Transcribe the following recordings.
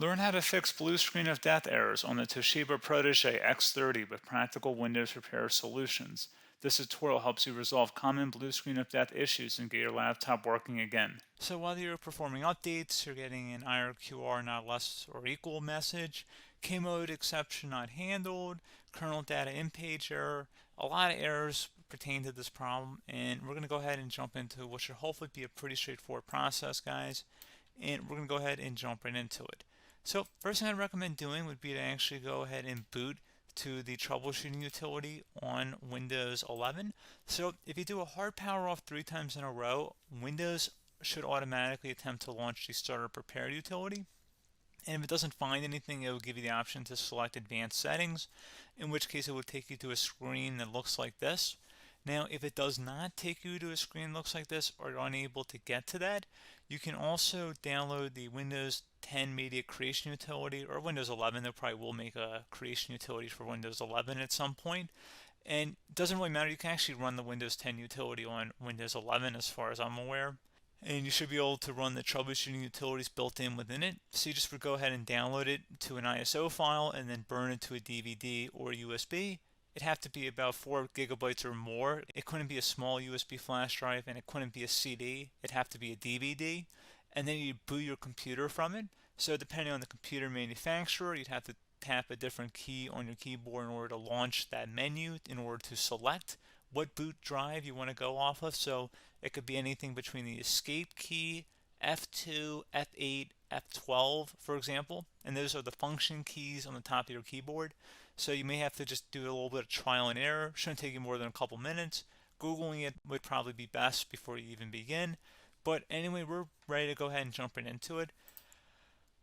Learn how to fix blue screen of death errors on the Toshiba Portege X30 with practical Windows repair solutions. This tutorial helps you resolve common blue screen of death issues and get your laptop working again. So whether you're performing updates, you're getting an IRQR not less or equal message, K mode exception not handled, kernel data in page error, a lot of errors pertain to this problem, and we're going to go ahead and jump into what should hopefully be a pretty straightforward process, guys, and we're going to go ahead and jump right into it. So first thing I'd recommend doing would be to actually go ahead and boot to the troubleshooting utility on Windows 11. So if you do a hard power off 3 times in a row, Windows should automatically attempt to launch the startup repair utility. And if it doesn't find anything, it will give you the option to select advanced settings, in which case it will take you to a screen that looks like this. Now, if it does not take you to a screen that looks like this, or you're unable to get to that, you can also download the Windows 10 Media Creation Utility, or Windows 11. They probably will make a creation utility for Windows 11 at some point. And it doesn't really matter, you can actually run the Windows 10 utility on Windows 11 as far as I'm aware. And you should be able to run the troubleshooting utilities built in within it. So you just would go ahead and download it to an ISO file and then burn it to a DVD or USB. It'd have to be about 4 gigabytes or more. It couldn't be a small USB flash drive, and it couldn't be a CD. It'd have to be a DVD. And then you boot your computer from it. So depending on the computer manufacturer, you'd have to tap a different key on your keyboard in order to launch that menu, in order to select what boot drive you want to go off of. So it could be anything between the escape key, F2, F8, F12, for example, and those are the function keys on the top of your keyboard. So you may have to just do a little bit of trial and error. Shouldn't take you more than a couple minutes. Googling it would probably be best before you even begin. But anyway, we're ready to go ahead and jump right into it.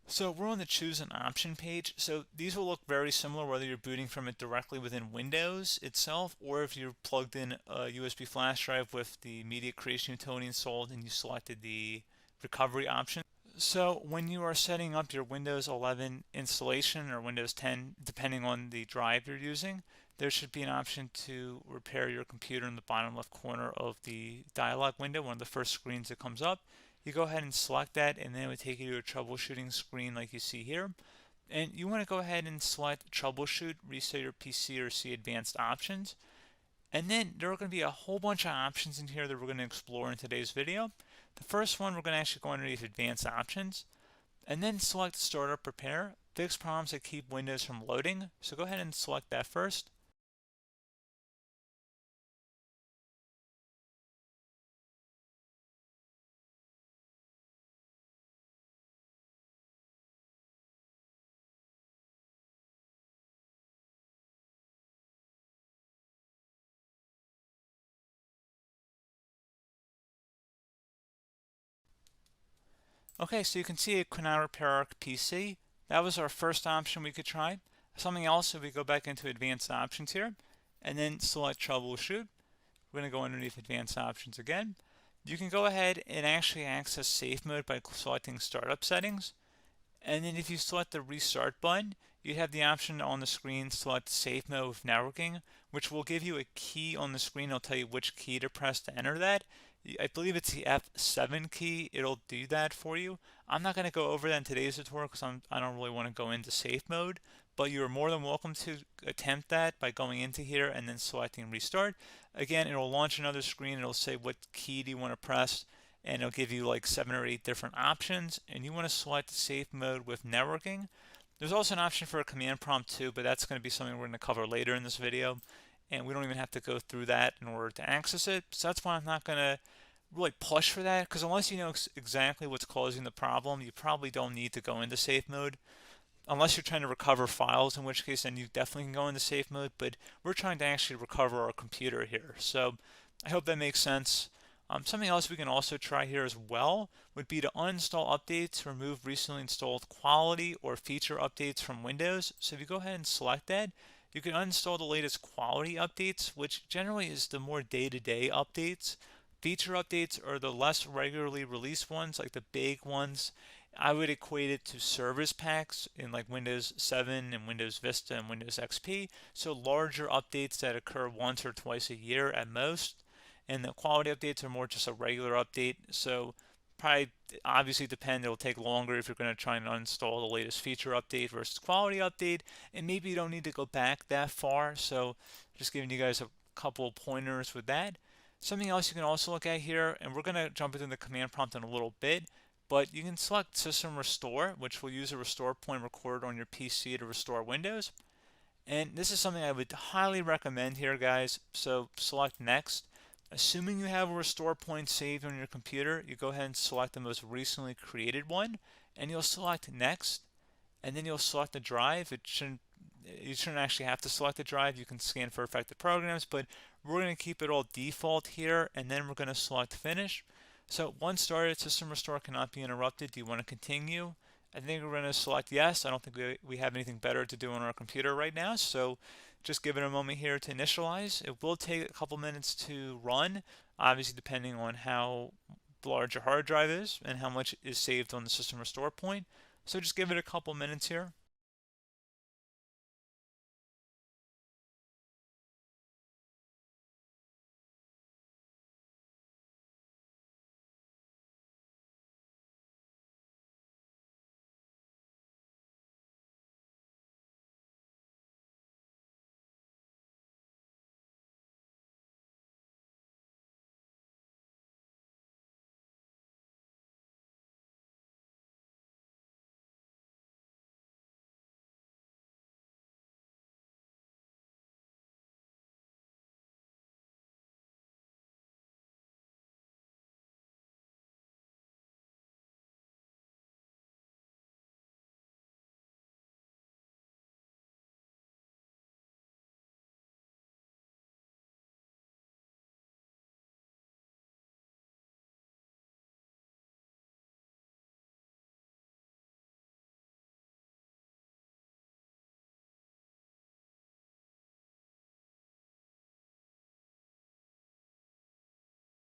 So we're on the choose an option page. So these will look very similar whether you're booting from it directly within Windows itself, or if you're plugged in a USB flash drive with the media creation utility installed and you selected the recovery option. So when you are setting up your Windows 11 installation or Windows 10, depending on the drive you're using, there should be an option to repair your computer in the bottom left corner of the dialog window, one of the first screens that comes up. You go ahead and select that, and then it would take you to a troubleshooting screen like you see here. And you want to go ahead and select troubleshoot, reset your PC, or see advanced options. And then there are going to be a whole bunch of options in here that we're going to explore in today's video. The first one, we're going to actually go underneath advanced options and then select startup repair, fix problems that keep Windows from loading. So go ahead and select that first. Okay, so you can see it could not repair our PC. That was our first option we could try. Something else, if we go back into advanced options here and then select troubleshoot, we're going to go underneath advanced options again. You can go ahead and actually access safe mode by selecting startup settings. And then if you select the restart button, you have the option on the screen select safe mode with networking, which will give you a key on the screen. It'll tell you which key to press to enter that. I believe it's the F7 key. It'll do that for you. I'm not going to go over that in today's tutorial because I don't really want to go into safe mode, but you're more than welcome to attempt that by going into here and then selecting restart. Again, it'll launch another screen. It'll say what key do you want to press, and it'll give you like 7 or 8 different options, and you want to select safe mode with networking. There's also an option for a command prompt too, but that's going to be something we're going to cover later in this video, and we don't even have to go through that in order to access it. So that's why I'm not going to really push for that, because unless you know exactly what's causing the problem, you probably don't need to go into safe mode. Unless you're trying to recover files, in which case then you definitely can go into safe mode, but we're trying to actually recover our computer here. So I hope that makes sense. Something else we can also try here as well would be to uninstall updates, remove recently installed quality or feature updates from Windows. So if you go ahead and select that, you can uninstall the latest quality updates, which generally is the more day-to-day updates. Feature updates are the less regularly released ones, like the big ones. I would equate it to service packs in like Windows 7 and Windows Vista and Windows XP. So larger updates that occur once or twice a year at most. And the quality updates are more just a regular update. So probably obviously depend. It'll take longer if you're going to try and uninstall the latest feature update versus quality update, and maybe you don't need to go back that far. So just giving you guys a couple of pointers with that. Something else you can also look at here, and we're going to jump into the command prompt in a little bit, but you can select System Restore, which will use a restore point recorded on your PC to restore Windows. And this is something I would highly recommend here, guys. So select Next. Assuming you have a restore point saved on your computer, you go ahead and select the most recently created one, and you'll select Next, and then you'll select the drive. You shouldn't actually have to select the drive. You can scan for affected programs, but we're going to keep it all default here, and then we're going to select Finish. So once started, System Restore cannot be interrupted. Do you want to continue? I think we're going to select yes. I don't think we have anything better to do on our computer right now, so just give it a moment here to initialize. It will take a couple minutes to run, obviously depending on how large your hard drive is and how much is saved on the System Restore point. So just give it a couple minutes here.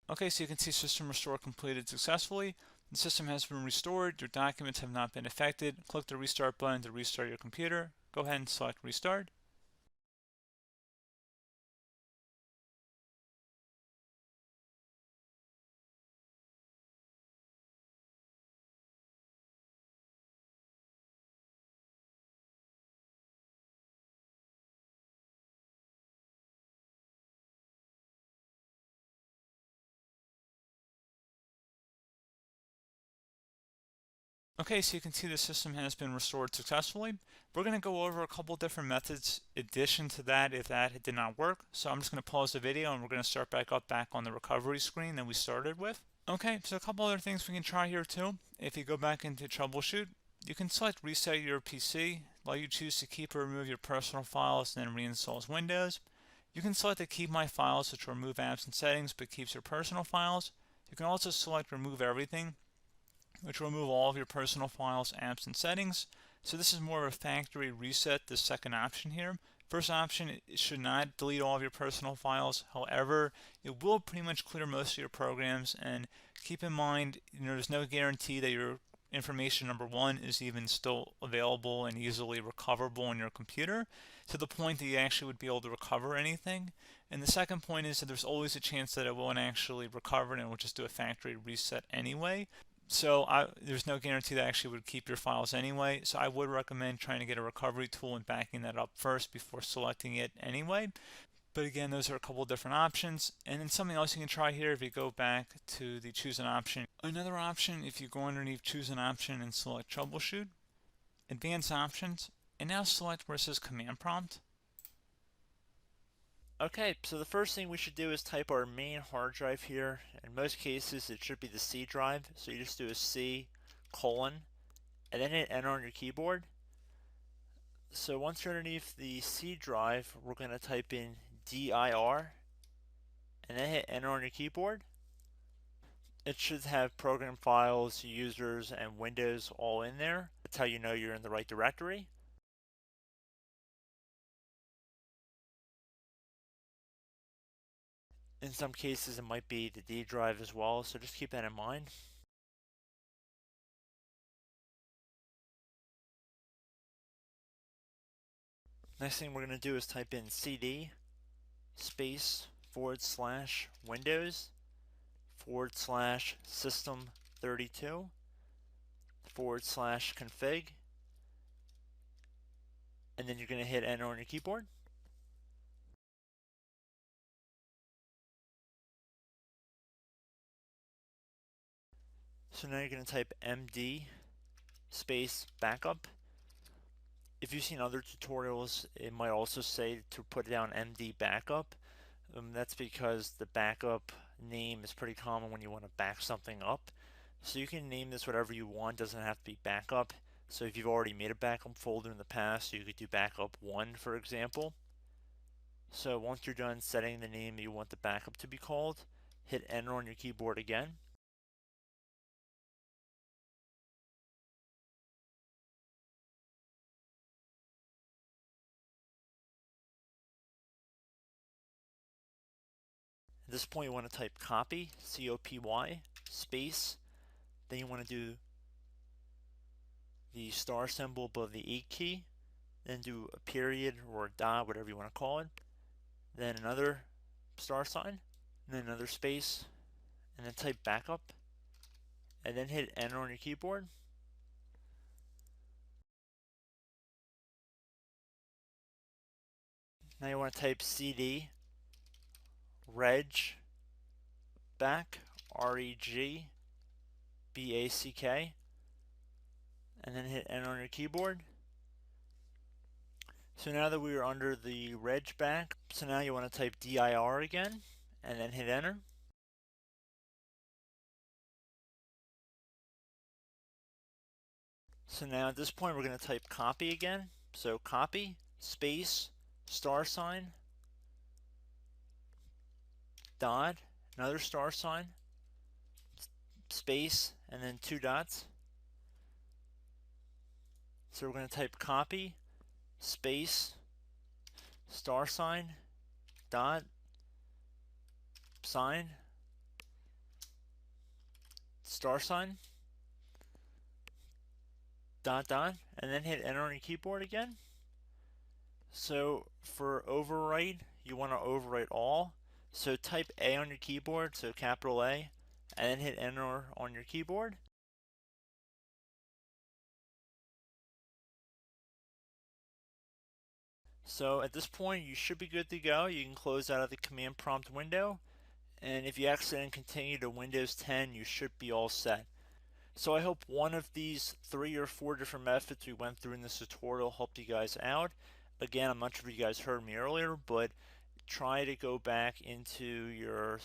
Okay, so you can see System Restore completed successfully. The system has been restored. Your documents have not been affected. Click the Restart button to restart your computer. Go ahead and select Restart. Okay, so you can see the system has been restored successfully. We're going to go over a couple different methods in addition to that if that did not work. So I'm just going to pause the video and we're going to start back on the recovery screen that we started with. Okay, so a couple other things we can try here too. If you go back into troubleshoot, you can select reset your PC, while you choose to keep or remove your personal files and then reinstalls Windows. You can select to keep my files, which will remove apps and settings but keeps your personal files. You can also select remove everything, which will remove all of your personal files, apps, and settings. So this is more of a factory reset, the second option here. First option, it should not delete all of your personal files. However, it will pretty much clear most of your programs, and keep in mind, there's no guarantee that your information, number one, is even still available and easily recoverable on your computer to the point that you actually would be able to recover anything. And the second point is that there's always a chance that it won't actually recover and it will just do a factory reset anyway. So there's no guarantee that actually would keep your files anyway. So I would recommend trying to get a recovery tool and backing that up first before selecting it anyway. But again, those are a couple of different options. And then something else you can try here if you go back to the choose an option. Another option, if you go underneath choose an option and select troubleshoot, advanced options, and now select where it says command prompt. Okay, so the first thing we should do is type our main hard drive here. In most cases, it should be the C drive. So you just do a C colon and then hit enter on your keyboard. So once you're underneath the C drive, we're going to type in dir and then hit enter on your keyboard. It should have program files, users, and Windows all in there. That's how you know you're in the right directory. In some cases, it might be the D drive as well, so just keep that in mind. Next thing we're going to do is type in cd space /Windows /system BSOD-32/config, and then you're going to hit enter on your keyboard. So now you're going to type md space backup. If you've seen other tutorials, it might also say to put down md backup. That's because the backup name is pretty common when you want to back something up. So you can name this whatever you want, doesn't have to be backup. So if you've already made a backup folder in the past, you could do backup 1, for example. So once you're done setting the name you want the backup to be called, hit enter on your keyboard again. At this point you want to type copy, C-O-P-Y, space, then you want to do the star symbol above the 8 key, then do a period or a dot, whatever you want to call it, then another star sign, and then another space, and then type backup, and then hit enter on your keyboard. Now you want to type cd reg back, R-E-G-B-A-C-K, and then hit enter on your keyboard. So now that we are under the reg back, so now you want to type dir again, and then hit enter. So now at this point we're going to type copy again. So copy, space, star sign, dot, another star sign, space, and then 2 dots. So we're going to type copy, space, star sign, dot, sign, star sign, dot, dot, and then hit enter on your keyboard again. So for overwrite, you want to overwrite all. So type A on your keyboard, so capital A, and then hit enter on your keyboard. So at this point you should be good to go. You can close out of the command prompt window, and if you accidentally continue to Windows 10, you should be all set. So I hope one of these 3 or 4 different methods we went through in this tutorial helped you guys out. Again, I'm not sure if you guys heard me earlier, but try to go back into your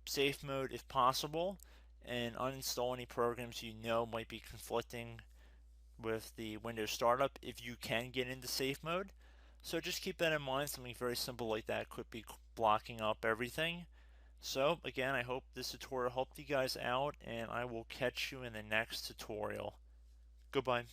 safe mode if possible and uninstall any programs you know might be conflicting with the Windows startup if you can get into safe mode. So just keep that in mind. Something very simple like that could be blocking up everything. So again, I hope this tutorial helped you guys out, and I will catch you in the next tutorial. Goodbye.